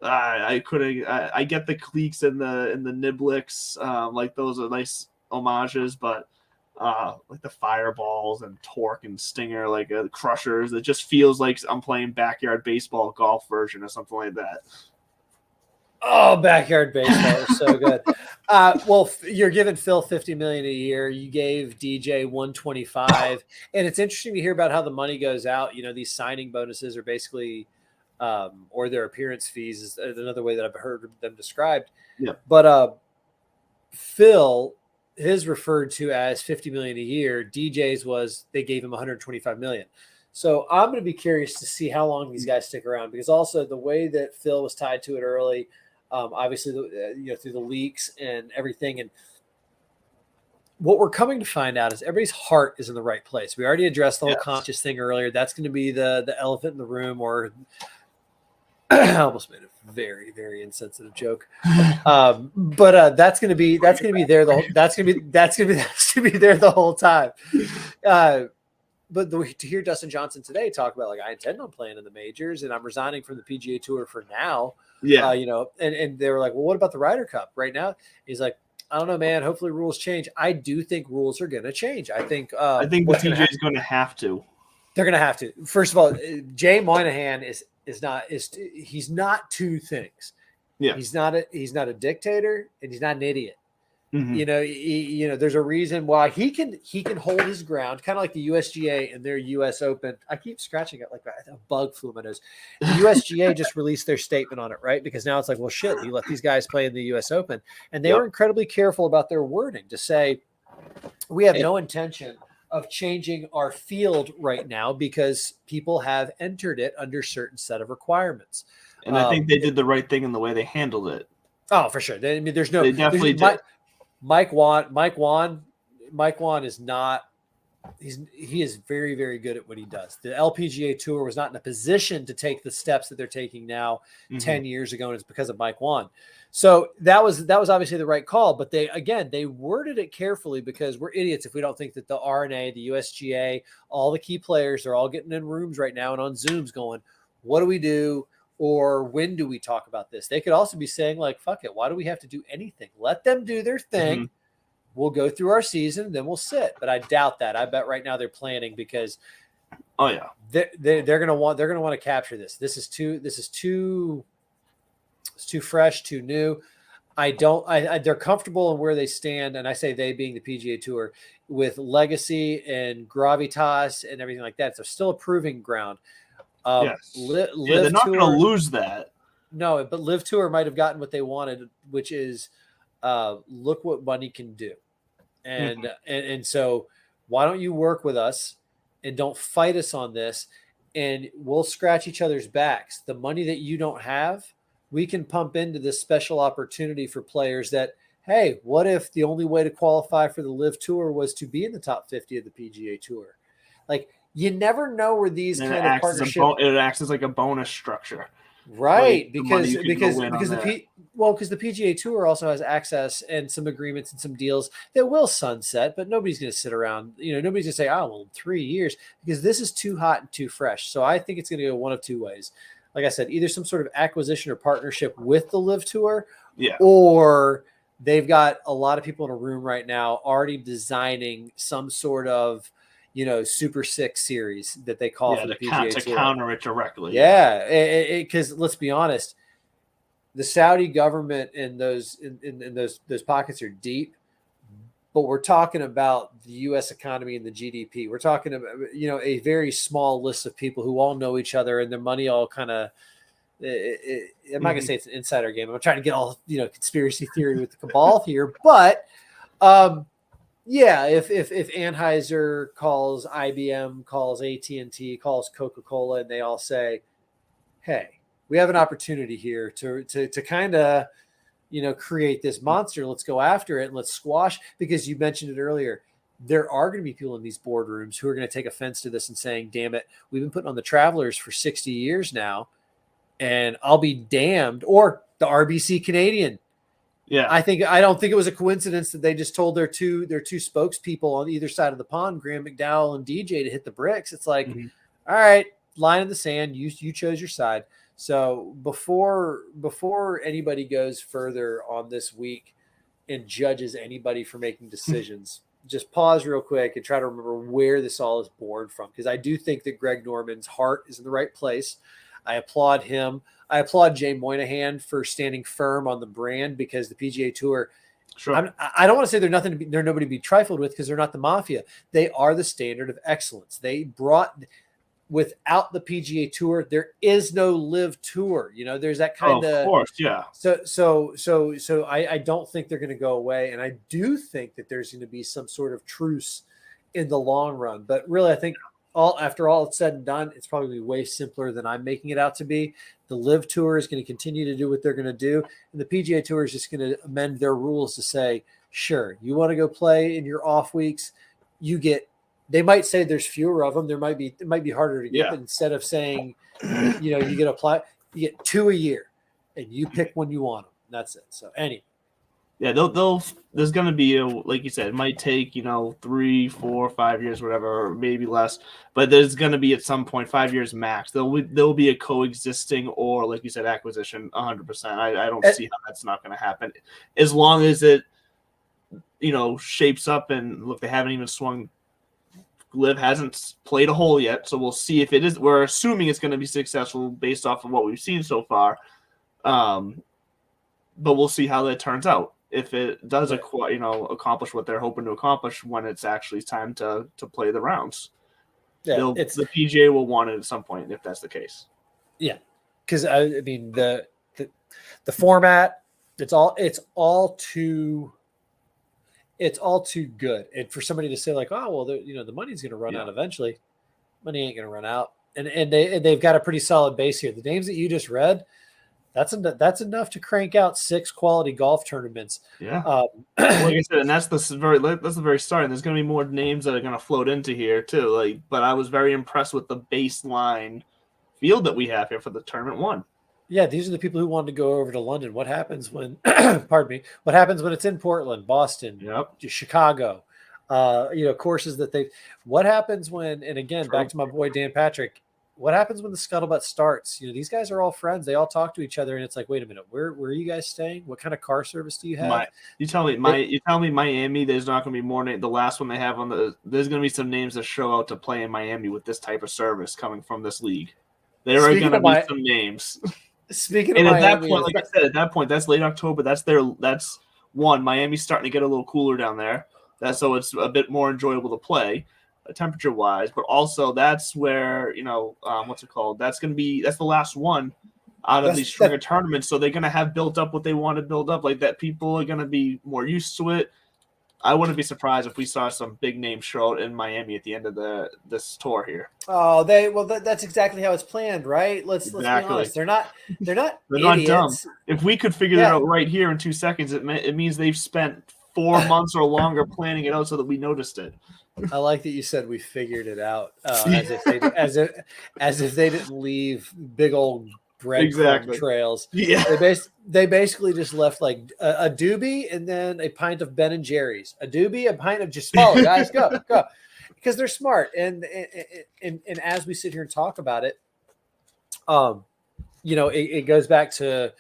I couldn't. I get the cliques and the niblicks, like those are nice homages, but like the fireballs and torque and stinger, like crushers, it just feels like I'm playing backyard baseball golf version or something like that. Oh, backyard baseball is so good. Well, you're giving Phil $50 million a year. You gave DJ 125, and it's interesting to hear about how the money goes out. You know, these signing bonuses are basically, or their appearance fees is another way that I've heard them described. Yeah. But Phil, his referred to as $50 million a year. DJ's was they gave him $125 million. So I'm going to be curious to see how long these guys stick around, because also the way that Phil was tied to it early. Obviously, through the leaks and everything. And what we're coming to find out is everybody's heart is in the right place. We already addressed the whole conscious thing earlier. That's going to be the elephant in the room, or I almost made a very, very insensitive joke. But that's going to be there. That's going to be there the whole time. But to hear Dustin Johnson today talk about, like, I intend on playing in the majors and I'm resigning from the PGA Tour for now. Yeah. And they were like, well, what about the Ryder Cup right now? He's like, I don't know, man. Hopefully rules change. I do think rules are going to change. I think the PGA is going to have to. They're going to have to. First of all, Jay Moynihan he's not two things. Yeah. He's not a dictator, and he's not an idiot. Mm-hmm. There's a reason why he can hold his ground, kind of like the USGA and their US Open. I keep scratching it like a bug flew in my nose. The USGA just released their statement on it, right? Because now it's like, well, shit, you let these guys play in the US Open. And they were incredibly careful about their wording to say, we have no intention of changing our field right now because people have entered it under certain set of requirements. And I think they did the right thing in the way they handled it. Oh, for sure. They definitely did. Mike Wan is not. He is very, very good at what he does. The LPGA Tour was not in a position to take the steps that they're taking now 10 years ago, and it's because of Mike Wan. So that was obviously the right call, but they worded it carefully, because we're idiots if we don't think that the RNA, the USGA, all the key players are all getting in rooms right now and on Zooms going, what do we do? Or when do we talk about this? They could also be saying, like, fuck it. Why do we have to do anything? Let them do their thing. Mm-hmm. We'll go through our season, then we'll sit. But I doubt that. I bet right now they're planning, because they're gonna want to capture this. It's too fresh, too new. They're comfortable in where they stand, and I say they being the PGA Tour, with legacy and gravitas and everything like that. So still a proving ground. Yes. They're not going to lose that. No, but LIV Tour might have gotten what they wanted, which is look what money can do. And so why don't you work with us and don't fight us on this, and we'll scratch each other's backs. The money that you don't have, we can pump into this special opportunity for players that, hey, what if the only way to qualify for the LIV Tour was to be in the top 50 of the PGA Tour? Like, you never know where these kind of partnerships. It acts as like a bonus structure, right? Like, because the PGA Tour also has access and some agreements and some deals that will sunset, but nobody's going to sit around. Nobody's going to say, "Oh, well, 3 years," because this is too hot and too fresh. So I think it's going to go one of two ways. Like I said, either some sort of acquisition or partnership with the LIV Tour, or they've got a lot of people in a room right now already designing some sort of Super 6 series that they call for the PGA Tour. To counter it directly. Yeah, because let's be honest, the Saudi government in those pockets are deep, but we're talking about the U.S. economy and the GDP. We're talking about a very small list of people who all know each other, and their money all kind of. I'm not gonna say it's an insider game. I'm trying to get all conspiracy theory with the cabal here, but. Yeah, if Anheuser calls IBM, calls AT&T, calls Coca-Cola, and they all say, "Hey, we have an opportunity here to kind of, create this monster. Let's go after it and let's squash." Because you mentioned it earlier, there are going to be people in these boardrooms who are going to take offense to this and saying, "Damn it, we've been putting on the Travelers for 60 years now, and I'll be damned." Or the RBC Canadian. Yeah. I don't think it was a coincidence that they just told their two spokespeople on either side of the pond, Graham McDowell and DJ, to hit the bricks. It's like, all right, line in the sand. You chose your side. So before anybody goes further on this week and judges anybody for making decisions, just pause real quick and try to remember where this all is born from. Because I do think that Greg Norman's heart is in the right place. I applaud him. I applaud Jay Moynihan for standing firm on the brand, because the PGA Tour, Sure. I don't want to say they're nobody to be trifled with, because they're not the mafia. They are the standard of excellence. They brought, without the PGA Tour, there is no LIV Tour. You know, there's that kind of course, yeah. So I don't think they're going to go away, and I do think that there's going to be some sort of truce in the long run. But really, I think after all it's said and done, it's probably way simpler than I'm making it out to be. The LIV Tour is going to continue to do what they're going to do, and the PGA Tour is just going to amend their rules to say, sure, you want to go play in your off weeks, you get. They might say there's fewer of them. It might be harder to get, but instead of saying, you get 2 a year, and you pick when you want them. That's it. So anyway. Yeah, there's going to be like you said, it might take 3, 4, 5 years, whatever, or maybe less, but there's going to be at some point 5 years max. There'll be a coexisting, or like you said, acquisition 100%. I don't see how that's not going to happen, as long as it shapes up. And look, they haven't even swung. LIV hasn't played a hole yet, so we'll see if it is. We're assuming it's going to be successful based off of what we've seen so far, but we'll see how that turns out. If it does, accomplish what they're hoping to accomplish when it's actually time to play the rounds, the PGA will want it at some point if that's the case. Yeah, because I mean the format, it's all too good, and for somebody to say like, oh well, the money's going to run out eventually. Money ain't going to run out, and they've got a pretty solid base here. The names that you just read, that's enough to crank out 6 quality golf tournaments. Yeah, like I said, and that's the very start. And there's going to be more names that are going to float into here too. But I was very impressed with the baseline field that we have here for the tournament 1. Yeah, these are the people who wanted to go over to London. What happens when, pardon me, what happens when it's in Portland, Boston, Chicago, courses that what happens when, and again, back to my boy Dan Patrick, what happens when the scuttlebutt starts? These guys are all friends. They all talk to each other, and it's like, wait a minute, where are you guys staying? What kind of car service do you have? You tell me Miami, there's not going to be more names. The last one they have there's going to be some names that show out to play in Miami with this type of service coming from this league. There are going to be some names. Speaking and of at Miami, that point, like I said, at that point, that's late October. That's one. Miami's starting to get a little cooler down there. So it's a bit more enjoyable to play, temperature wise. But also, that's where what's it called? That's the last one out of these stringer tournaments. So they're gonna have built up what they want to build up, like that. People are gonna be more used to it. I wouldn't be surprised if we saw some big names show out in Miami at the end of this tour here. Oh, that's exactly how it's planned, right? Let's be honest. They're not not dumb. If we could figure that out right here in 2 seconds, it means they've spent 4 months or longer planning it out so that we noticed it. I like that you said we figured it out, as if they didn't leave big old breadcrumb trails. Yeah, they basically just left like a doobie and then a pint of Ben and Jerry's. A doobie, a pint of just follow, guys, go, because they're smart. And as we sit here and talk about it, it goes back to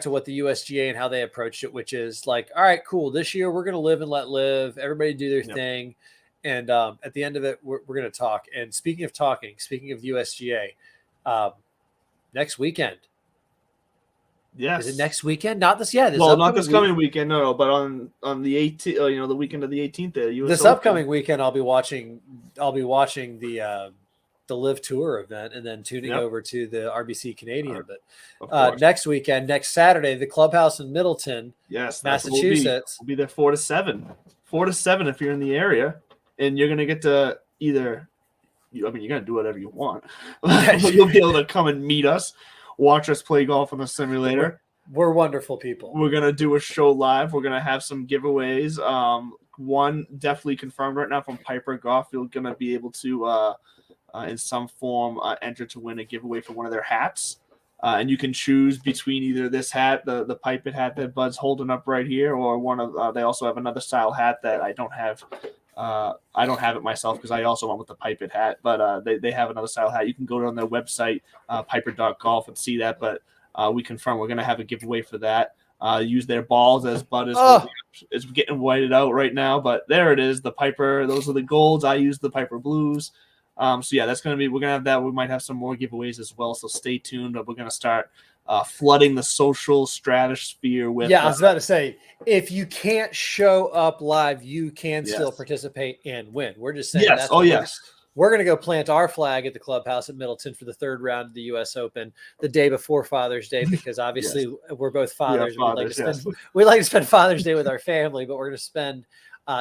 what the USGA and how they approached it, which is like, all right, cool. This year we're going to live and let live. Everybody do their thing. And at the end of it, we're going to talk. And speaking of USGA, next weekend. Yes. Is it next weekend? Not this. Yeah. Not this coming weekend. No, but on the 18th. The weekend of the 18th. This upcoming weekend, I'll be watching the LIV Tour event and then tuning over to the RBC Canadian. But next weekend, next Saturday, the Clubhouse in Middleton, Massachusetts. We'll be there 4 to 7. 4 to 7 if you're in the area, and you're gonna get to you're gonna do whatever you want. You'll be able to come and meet us, watch us play golf on the simulator. We're wonderful people. We're gonna do a show live. We're gonna have some giveaways. One definitely confirmed right now from Piper Golf. You're gonna be able to in some form enter to win a giveaway for one of their hats. And you can choose between either this hat, the pipet hat that Bud's holding up right here, or one of they also have another style hat that I don't have. I don't have it myself because I also went with the pipet hat, but they have another style hat. You can go on their website, piper.golf, and see that. But we confirm we're going to have a giveaway for that. Use their balls as Bud is getting whited out right now, but there it is. The Piper, those are the golds. I use the Piper blues. So yeah, that's going to be, we're going to have that. We might have some more giveaways as well. So stay tuned. We're going to start flooding the social stratosphere with. Yeah, I was about to say, if you can't show up live, you can still participate and win. We're just saying yes. Yes. We're going to go plant our flag at the clubhouse at Middleton for the third round of the U.S. Open the day before Father's Day, because obviously we're both fathers. We like to spend Father's Day with our family, but we're going to spend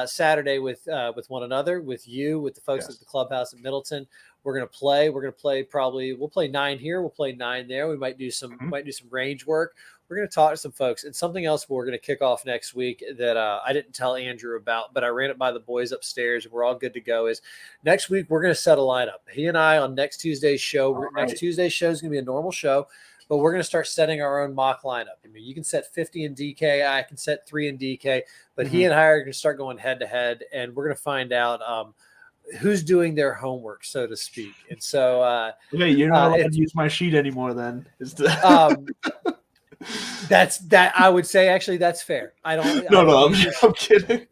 Saturday with one another, with you, with the folks at the clubhouse at Middleton. We're going to play. We're going to play we'll play 9 here. We'll play 9 there. We might do some range work. We're going to talk to some folks. And something else we're going to kick off next week that I didn't tell Andrew about, but I ran it by the boys upstairs. We're all good to go. Is next week we're going to set a lineup. He and I on next Tuesday's show. Next Tuesday's show is going to be a normal show, but we're going to start setting our own mock lineup. I mean, you can set 50 in DK. I can set 3 in DK, but he and I are going to start going head to head, and we're going to find out who's doing their homework, so to speak. And so, okay, you're not allowed to use my sheet anymore. Then I would say actually that's fair. I'm kidding.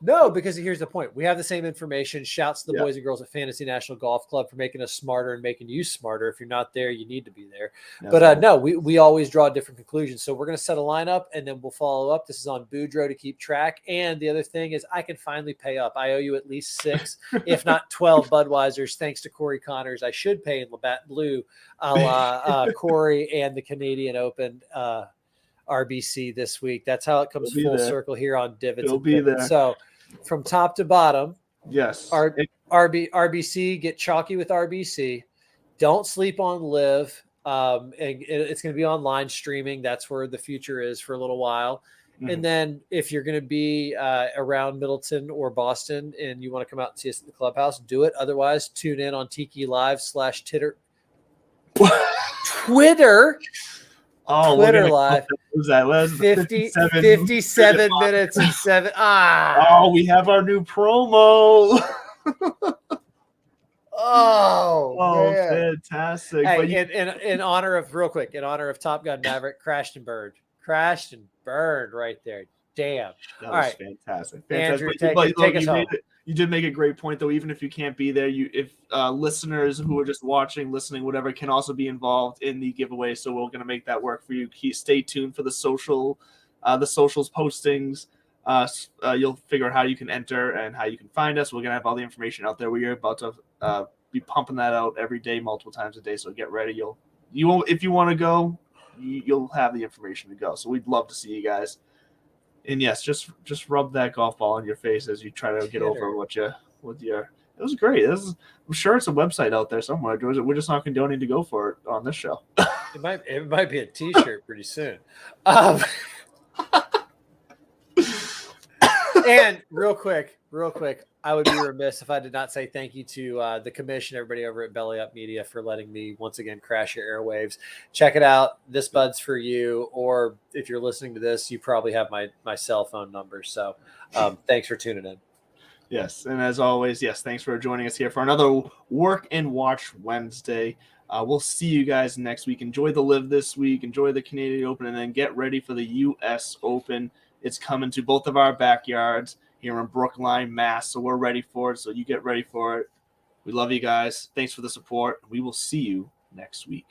No, because here's the point. We have the same information. Shouts to the boys and girls at Fantasy National Golf Club for making us smarter and making you smarter. If you're not there, you need to be there. But no, we always draw different conclusions. So we're going to set a lineup and then we'll follow up. This is on Boudreaux to keep track. And the other thing is I can finally pay up. I owe you at least 6, if not 12 Budweisers. Thanks to Corey Connors. I should pay in Labatt Blue, a la Corey and the Canadian Open RBC this week. That's how it comes full circle here on Divots. It'll be there. So from top to bottom, yes. RBC, get chalky with RBC. Don't sleep on LIV. And it's going to be online streaming. That's where the future is for a little while. Mm-hmm. And then if you're going to be around Middleton or Boston and you want to come out and see us at the clubhouse, do it. Otherwise, tune in on Tiki Live /Twitter. Oh, Twitter Live. What was that? 57 minutes and 7. Oh, we have our new promo. Man. Fantastic. Hey, in honor of Top Gun Maverick, crashed and burned right there. Damn. That was fantastic. Andrew, take us home. You did make a great point, though. Even if you can't be there, if listeners who are just watching, listening, whatever, can also be involved in the giveaway. So we're going to make that work for you. Stay tuned for the socials postings. You'll figure out how you can enter and how you can find us. We're going to have all the information out there. We're about to be pumping that out every day, multiple times a day. So get ready. If you want to go, you'll have the information to go. So we'd love to see you guys. And yes, just rub that golf ball on your face as you try to get over it was great. I'm sure it's a website out there somewhere. We're just not condoning to go for it on this show. It might be a T-shirt pretty soon. And real quick, I would be remiss if I did not say thank you to the commission, everybody over at Belly Up Media for letting me once again crash your airwaves. Check it out. This Bud's for you. Or if you're listening to this, you probably have my cell phone number. So thanks for tuning in. Yes. And as always, thanks for joining us here for another Work and Watch Wednesday. We'll see you guys next week. Enjoy the LIV this week. Enjoy the Canadian Open. And then get ready for the U.S. Open. It's coming to both of our backyards here in Brookline, Mass. So we're ready for it. So you get ready for it. We love you guys. Thanks for the support. We will see you next week.